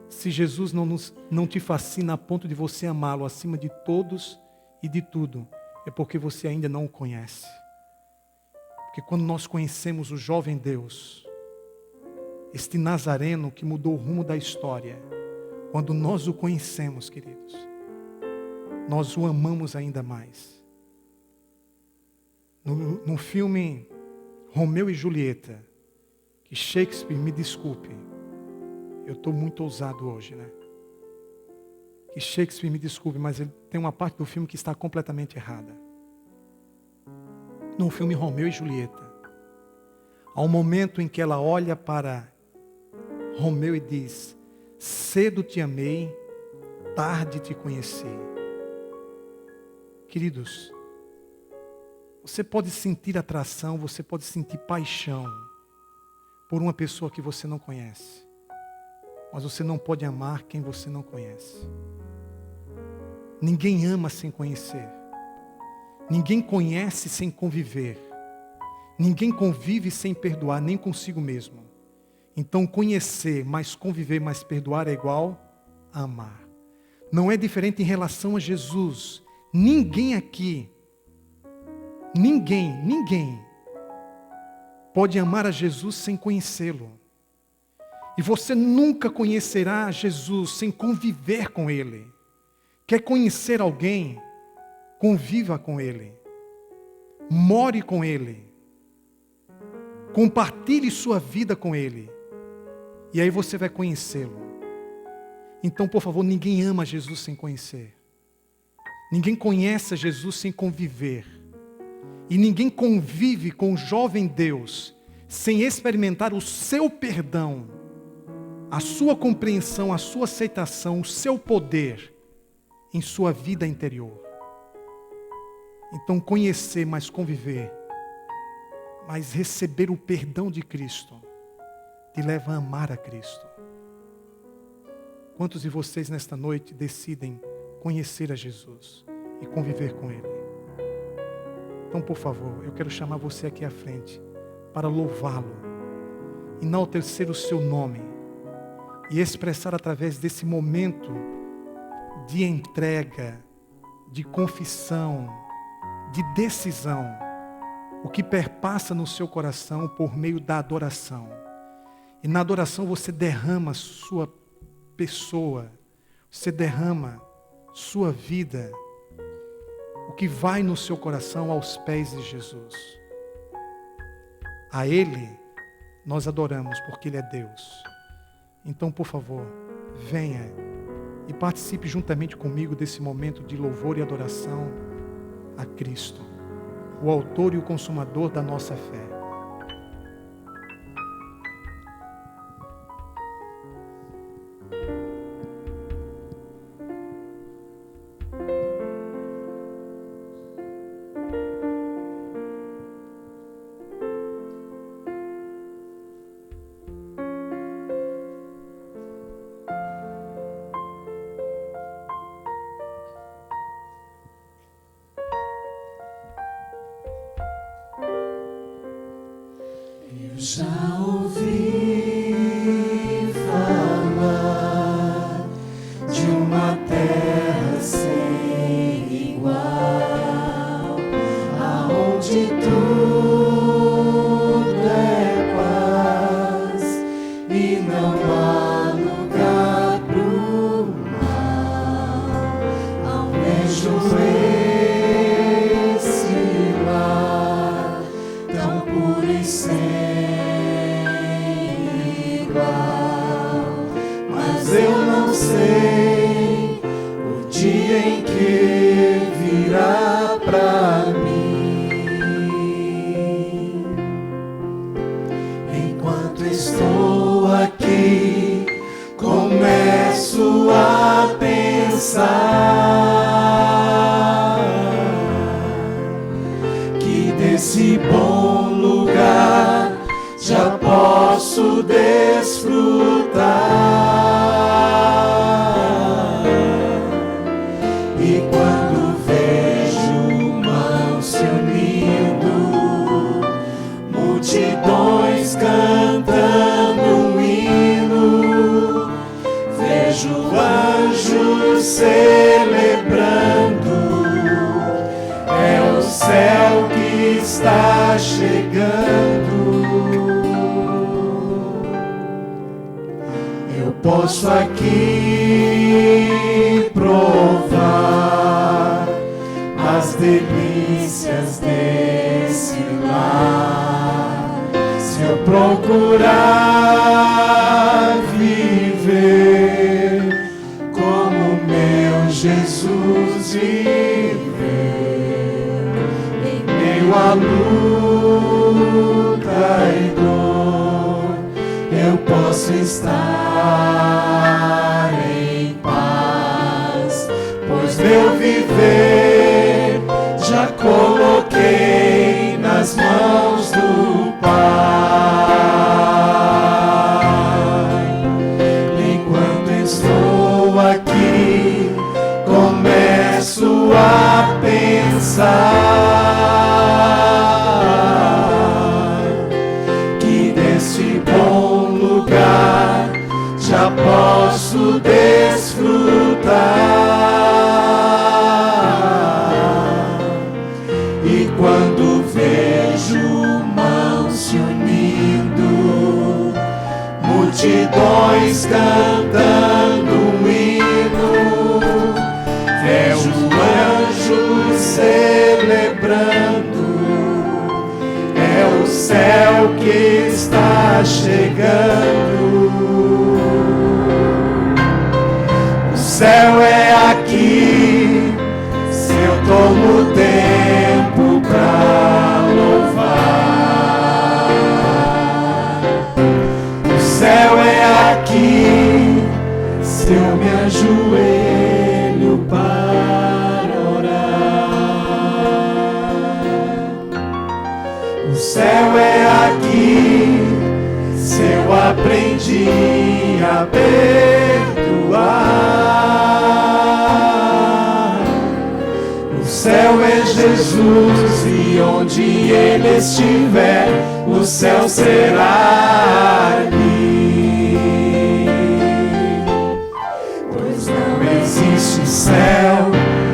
Se Jesus não te fascina a ponto de você amá-lo acima de todos e de tudo, é porque você ainda não o conhece. Porque quando nós conhecemos o jovem Deus, este Nazareno que mudou o rumo da história, quando nós o conhecemos, queridos, nós o amamos ainda mais. No filme Romeu e Julieta, que Shakespeare, me desculpe, eu estou muito ousado hoje, né? Que Shakespeare, me desculpe, mas ele tem uma parte do filme que está completamente errada. No filme Romeu e Julieta, há um momento em que ela olha para Romeu e diz: cedo te amei, tarde te conheci. Queridos, você pode sentir atração, você pode sentir paixão por uma pessoa que você não conhece, mas você não pode amar quem você não conhece. Ninguém ama sem conhecer. Ninguém conhece sem conviver. Ninguém convive sem perdoar, nem consigo mesmo. Então conhecer, mais conviver, mais perdoar é igual a amar. Não é diferente em relação a Jesus. Ninguém aqui, ninguém pode amar a Jesus sem conhecê-lo. E você nunca conhecerá Jesus sem conviver com Ele. Quer conhecer alguém? Conviva com Ele. More com Ele. Compartilhe sua vida com Ele. E aí você vai conhecê-lo. Então, por favor, ninguém ama Jesus sem conhecer. Ninguém conhece Jesus sem conviver. E ninguém convive com o jovem Deus sem experimentar o seu perdão, a sua compreensão, a sua aceitação, o seu poder em sua vida interior. Então, conhecer, mas conviver, mas receber o perdão de Cristo, te leva a amar a Cristo. Quantos de vocês nesta noite decidem conhecer a Jesus e conviver com Ele? Então, por favor, eu quero chamar você aqui à frente para louvá-lo, enaltecer o seu nome e expressar através desse momento de entrega, de confissão, de decisão, o que perpassa no seu coração por meio da adoração. E na adoração você derrama sua pessoa, você derrama sua vida, o que vai no seu coração aos pés de Jesus. A Ele nós adoramos porque Ele é Deus. Então, por favor, venha e participe juntamente comigo desse momento de louvor e adoração a Cristo, o autor e o consumador da nossa fé. Já ouvi falar de uma terra sem igual, aonde tudo é paz e não há lugar pro mal. Almejo esse lar tão puro e sem eu não sei o dia em que virá pra mim. Enquanto estou aqui, começo a pensar que desse bom lugar já posso desfrutar. Cantando um hino, vejo anjos celebrando, é o céu que está chegando. Eu posso aqui provar as delícias desse lar. Se eu procurar viver como meu Jesus viveu, em meio à luta e dor, eu posso estar em paz, pois meu viver já coloquei nas mãos do Pai. Enquanto estou aqui, começo a pensar que desse bom lugar já posso desfrutar. E quando vejo mãos se unindo, multidões cantando um hino, vejo anjos celebrando, é o céu que está chegando. céu é aqui, se eu tomo tempo pra louvar. O céu é aqui, se eu me ajoelho para orar. O céu é aqui, se eu aprendi a perdoar. O céu é Jesus e onde Ele estiver, o céu será ali. Pois não existe céu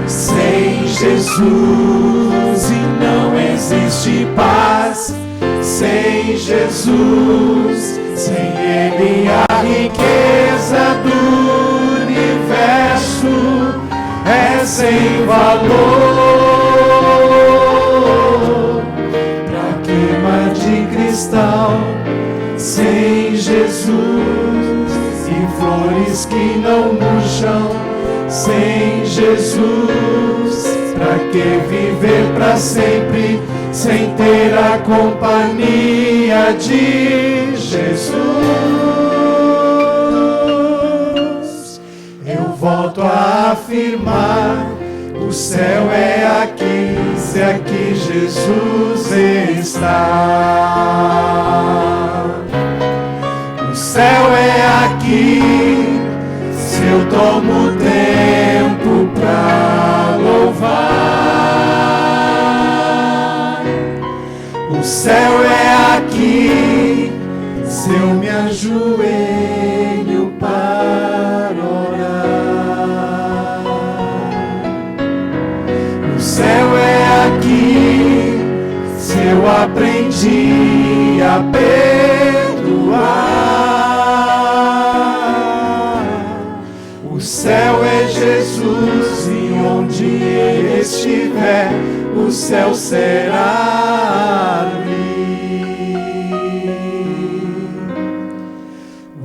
sem Jesus e não existe paz sem Jesus. Sem Ele a riqueza do universo é sem valor. Pra queima de cristal sem Jesus e flores que não murcham sem Jesus. Pra que viver pra sempre sem ter a companhia de Jesus? Eu volto a afirmar, o céu é aqui, se aqui Jesus está. O céu é aqui, se eu tomo tempo pra louvar. O céu é aqui, se eu me ajoelho para orar. O céu é aqui, se eu aprendi a perdoar. O céu é Jesus e onde Ele estiver, o céu será ali.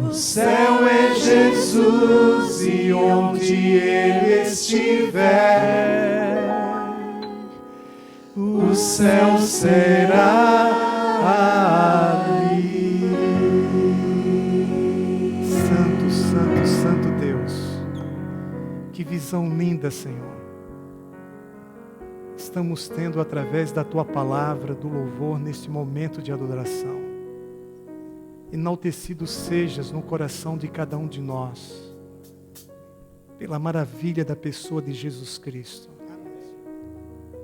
O céu é Jesus e onde Ele estiver, o céu será ali. Santo, santo, santo Deus. Que visão linda, Senhor. Estamos tendo através da Tua palavra, do louvor, neste momento de adoração. Enaltecido sejas no coração de cada um de nós, pela maravilha da pessoa de Jesus Cristo.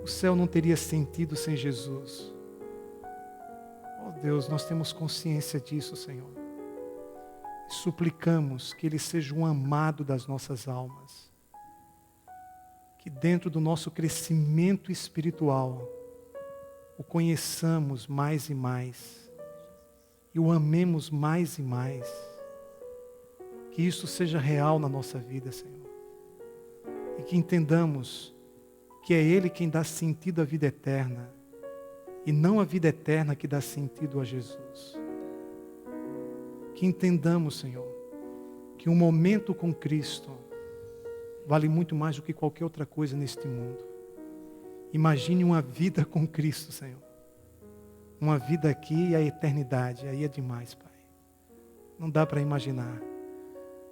O céu não teria sentido sem Jesus. Oh Deus, nós temos consciência disso, Senhor. E suplicamos que Ele seja um amado das nossas almas. Que dentro do nosso crescimento espiritual, o conheçamos mais e mais. E o amemos mais e mais. Que isso seja real na nossa vida, Senhor. E que entendamos que é Ele quem dá sentido à vida eterna. E não a vida eterna que dá sentido a Jesus. Que entendamos, Senhor, que um momento com Cristo vale muito mais do que qualquer outra coisa neste mundo. Imagine uma vida com Cristo, Senhor. Uma vida aqui e a eternidade. Aí é demais, Pai. Não dá para imaginar.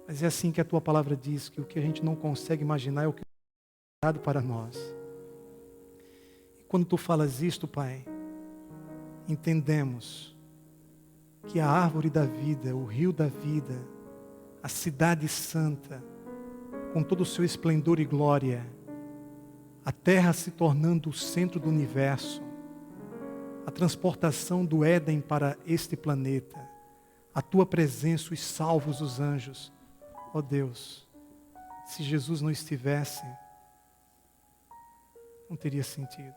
Mas é assim que a Tua palavra diz, que o que a gente não consegue imaginar é o que é dado para nós. E quando Tu falas isto, Pai, entendemos que a árvore da vida, o rio da vida, a cidade santa, com todo o seu esplendor e glória, a terra se tornando o centro do universo, a transportação do Éden para este planeta, a Tua presença, os salvos, os anjos. Ó Deus, se Jesus não estivesse, não teria sentido.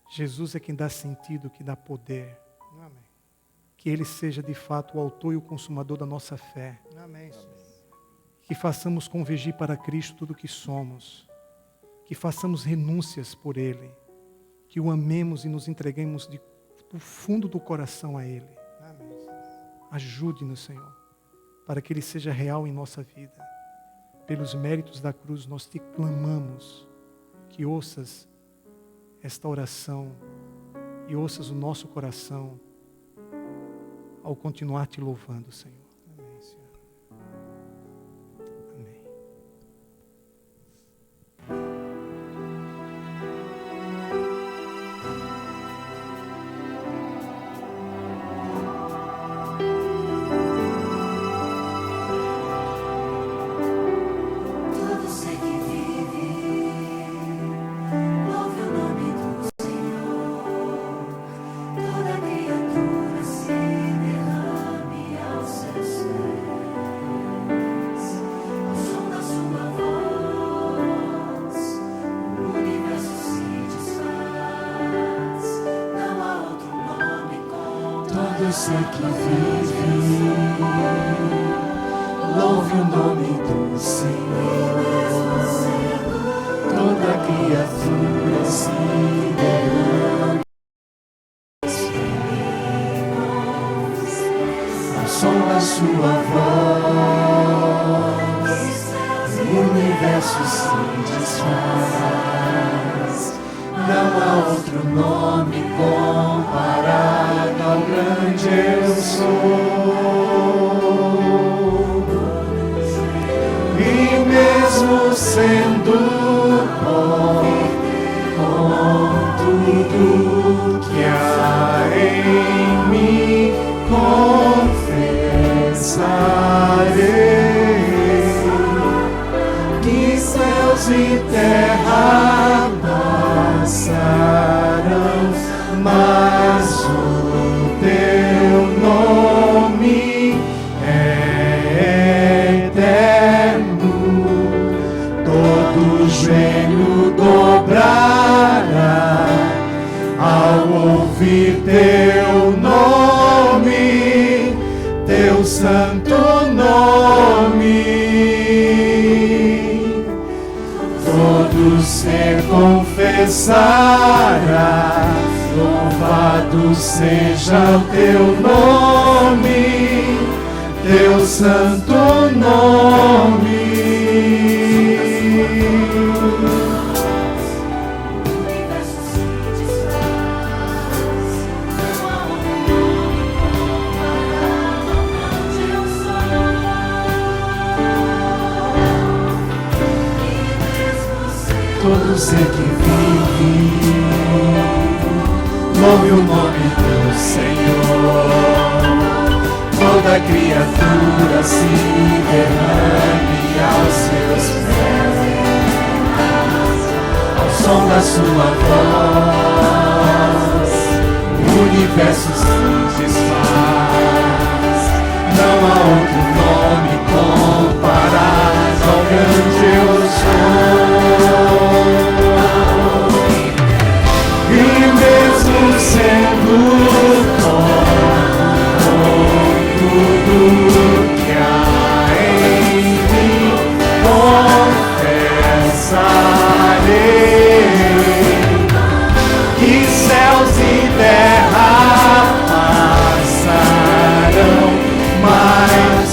Jesus é quem dá sentido, que dá poder. Amém. Que Ele seja de fato o autor e o consumador da nossa fé. Amém, Senhor. Que façamos convergir para Cristo tudo o que somos. Que façamos renúncias por Ele. Que o amemos e nos entreguemos do fundo do coração a Ele. Amém, Senhor. Ajude-nos, Senhor, para que Ele seja real em nossa vida. pelos méritos da cruz, nós te clamamos que ouças esta oração e ouças o nosso coração ao continuar te louvando, Senhor. Amém, Senhor. Amém. Todo ser que vive, louve o nome do Senhor. Toda criatura se derrame aos seus pés. Ao som da sua voz, o universo se desfaz. Não há outro nome como todo ser que vive. Louve o nome do Senhor. Toda criatura se derrama aos pés. Ao som da sua voz, o universo se desfaz. Não há outro nome comparado ao grande eu sou. E mesmo sendo pó, com tudo que há em mim, confessarei que céus e terra passarão, mas o teu nome é eterno. Todo joelho dobrará ao ouvir teu nome, teu santo nome. Todo ser confessará, louvado seja o teu nome, teu santo nome. Todo ser que vive, louve o nome do Senhor. Toda criatura se derrame aos seus pés. Ao som da sua voz, o universo se desfaz. Não há outro nome comparado ao grande eu sou. E mesmo sendo pó, com tudo que há em mim, confessarei que céus e terra passarão, mas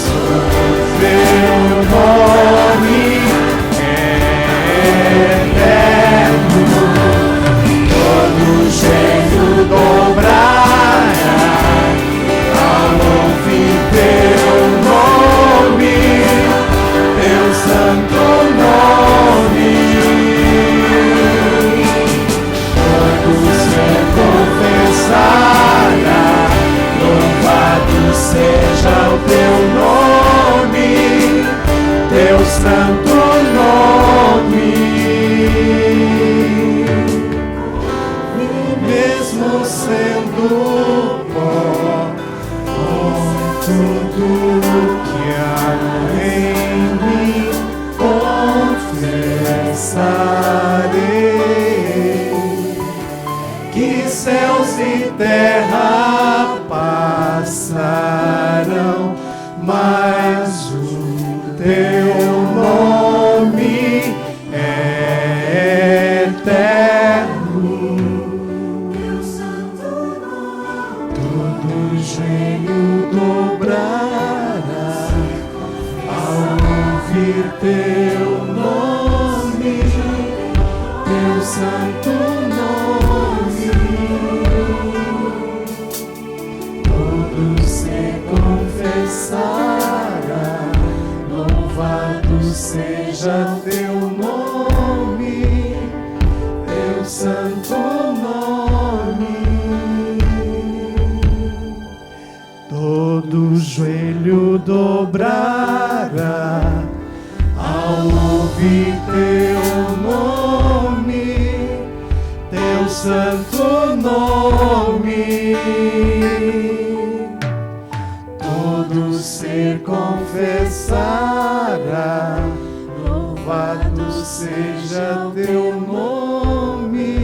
santo nome, todo ser confessará, louvado seja teu nome, teu santo nome. Todo joelho dobrará ao ouvir teu nome, teu santo nome. Todo ser confessará, louvado seja teu nome,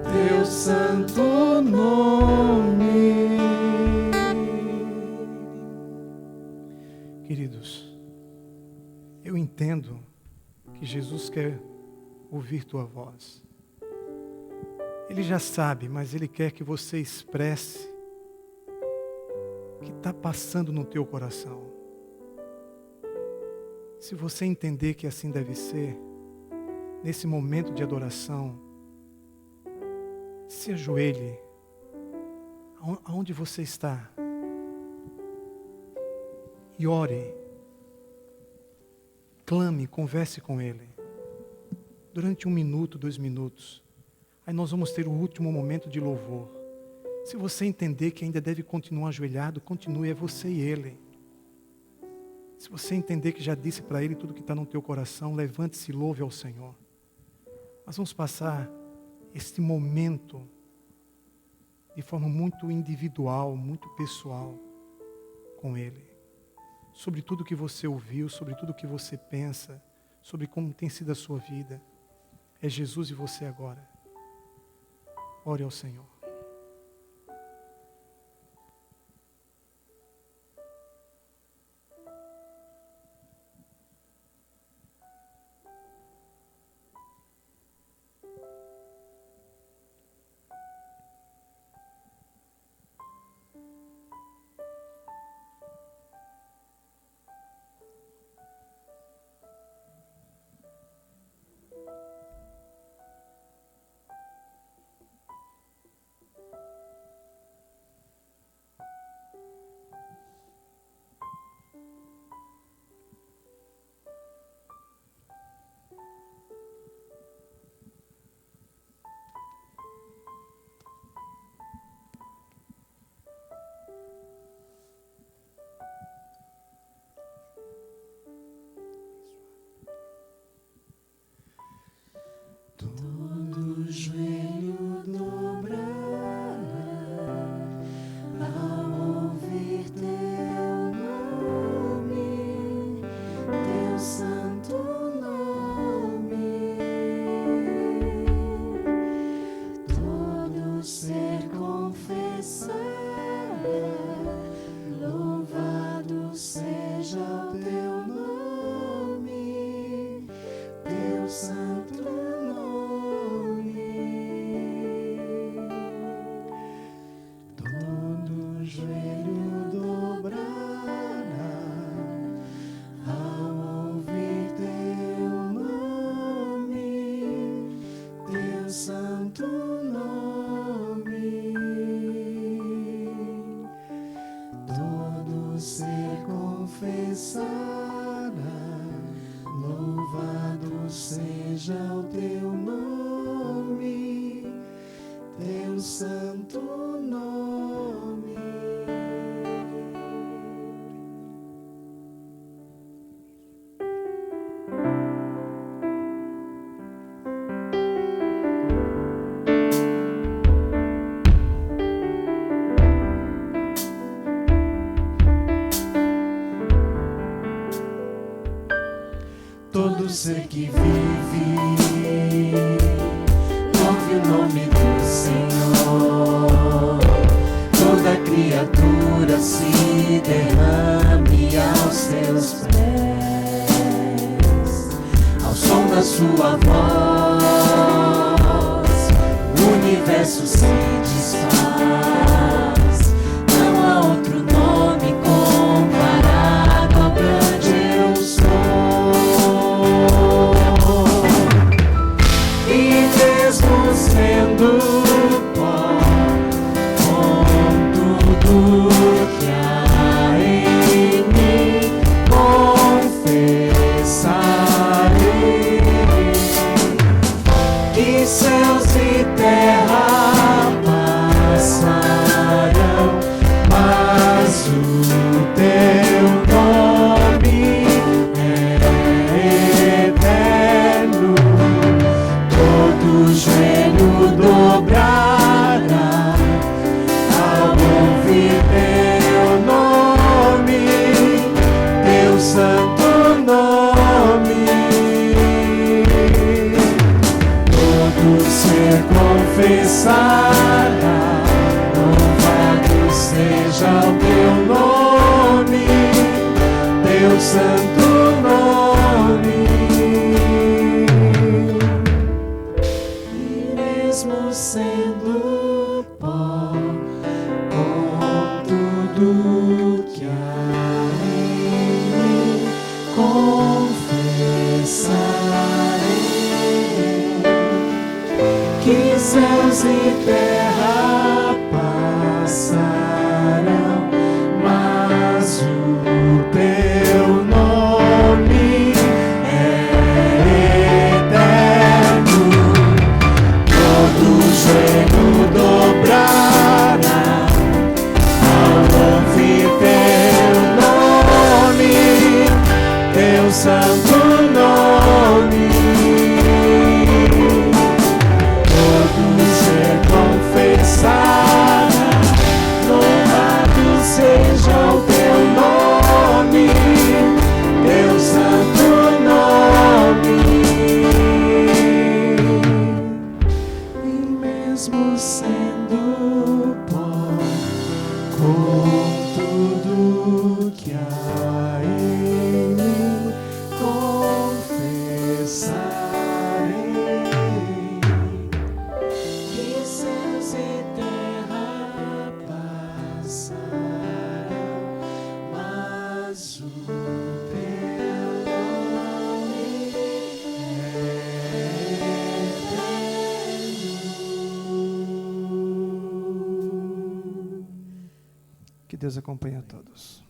teu santo nome. Queridos, eu entendo que Jesus quer ouvir tua voz. Ele já sabe, mas Ele quer que você expresse o que está passando no teu coração. Se você entender que assim deve ser, nesse momento de adoração, se ajoelhe aonde você está e ore, clame, converse com Ele durante 1 minuto, 2 minutos. Aí nós vamos ter o último momento de louvor. Se você entender que ainda deve continuar ajoelhado, continue, é você e Ele. Se você entender que já disse para Ele tudo que está no teu coração, levante-se e louve ao Senhor. Nós vamos passar este momento de forma muito individual, muito pessoal com Ele. Sobre tudo que você ouviu, sobre tudo que você pensa, sobre como tem sido a sua vida. É Jesus e você agora. Ore ao Senhor. Todo joelho dobrará ao ouvir teu nome, teu santo nome. Todo ser confessará, louvado seja o teu nome, teu santo nome. Todo joelho dobrará ao ouvir teu nome, teu santo nome. Todo ser confessará, louvado seja o teu nome, teu santo nome. Todo ser que vive, louve o nome do Senhor. Toda criatura se derrame aos teus pés. Ao som da sua voz, o universo se desfaz. Não há outro nome comparado ao grande eu sou. E sendo pó, com tudo que há em mim, confessarei que céus e terra passarão, mas o teu nome é eterno. Todo joelho dobrará ao ouvir teu nome, teu santo nome. Todo ser confessará, louvado seja o teu nome, teu santo nome. E mesmo sendo pó, com tudo que há em mim, confessarei que céus e terra passarão, mas o teu nome é eterno. Todo joelho dobrará ao ouvir teu nome, teu santo nome. Todo ser confessará, louvado seja o teu nome, teu santo nome. E mesmo sendo pó, com tudo que há em mim, confessarei que céus e terra passarão, mas o teu nome é eterno. Que Deus acompanhe a todos.